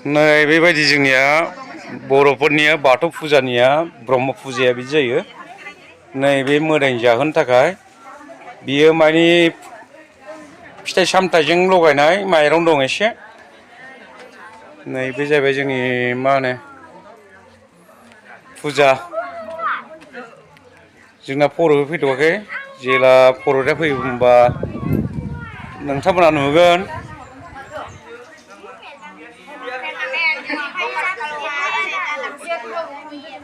नै बेबायदि जोंनिया बर'फोरनिया बाथौ फुजानिया ब्रह्म फुजाया बिदि जायो। नैबे मोदायनि जाहोनो थाखाय बियो माने फिथाइ सामथाइजों लगायनाय माइरं दं एसे। नैबे जाहैबाय जोंनि मा होनो फुजा। जोंना परहित फैथ'वाखै जेला परहितआ फैयो होनबा नोंथांमोना नुगोन।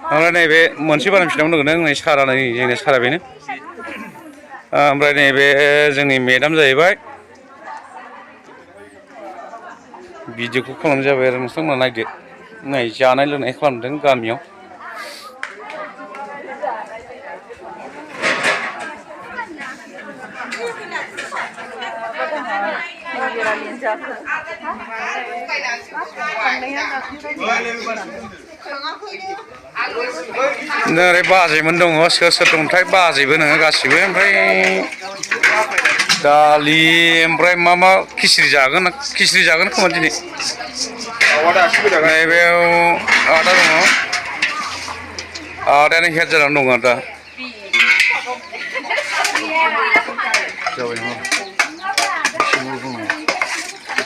ओमफ्राय नैबे मोनसे बानायफिननांगौ नोंनो नै सारा नै जोंनि सारा बेनो। ओमफ्राय नैबे जोंनि मेदाम जाहैबाय। भिडिअखौ खालामनाय जाबाय आरो नोंथांमोना नायदो। नै जानाय लोंनाय खालामदों गामियाव। ओरै बाजैमोन दङ सोर सोर दंथाय बाजैबो नोङो गासिबो ओमफ्राय दालि ओमफ्राय मा खिस्रि जागोन खोमा दिनै। नैबेयाव आदा दङ। आदायानो हेड जानानै दङ दा। जाबाय नामा?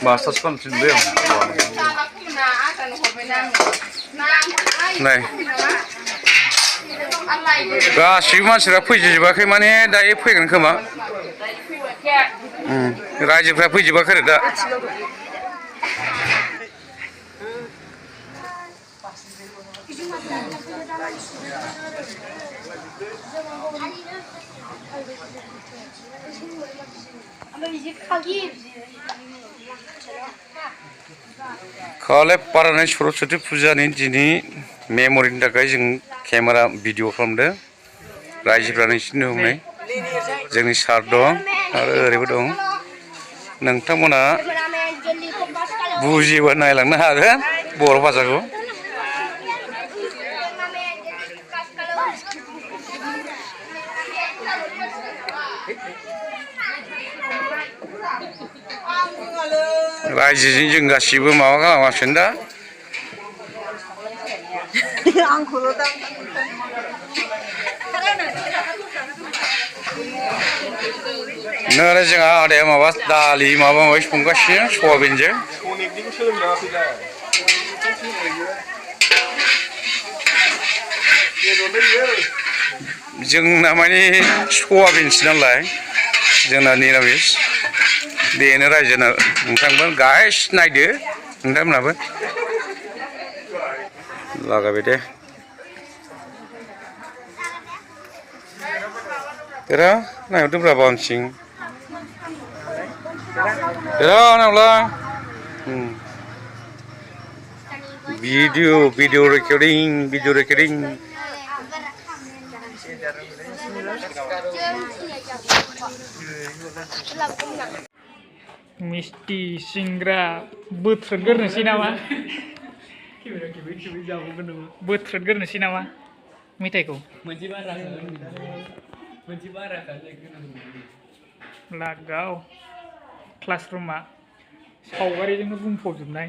मास्टार्स खालामनो थिनबाय आं। नै गासिबो मानसिफ्रा फैजोबाखै माने दायो फैगोन खोमा। रायजोफ्रा फैजोबाखै आरो दा। खालेपारानि सरस्वती फुजानि दिनै मेम'रिनि थाखाय जों केमेरा भिडिअ खालामदों। रायजोफ्रा नोंसिनि नुनाय जोंनि सार दं आरो ओरैबो दं। नोंथांमोना बुजियोबा नायलांनो हागोन बर' भाषाखौ। रायजोजों जों गासिबो माबा खालामगासिनो दा। नै जोंहा आदाया माबा दालि माबा माबि संगासिनो सयाबिनजों। जोंना माने सयाबिनसो नालाय जोंना निरामिस। बेनो रायजोना नोंथांमोन गाइस नायदो नोंथांमोनाबो। लागायबाय दे। देरा नायहरदोब्रा बाउन्सिं। देरा नायहरलाय। Video recording. मिस्टि सिंग्रा बोथ्रोदगोरनोसै नामा? बोथ्रोदगोरनोसै नामा मेथाइखौ? लागाव क्लासरुमा सावगारिजोंनो बुंफबजोबनाय।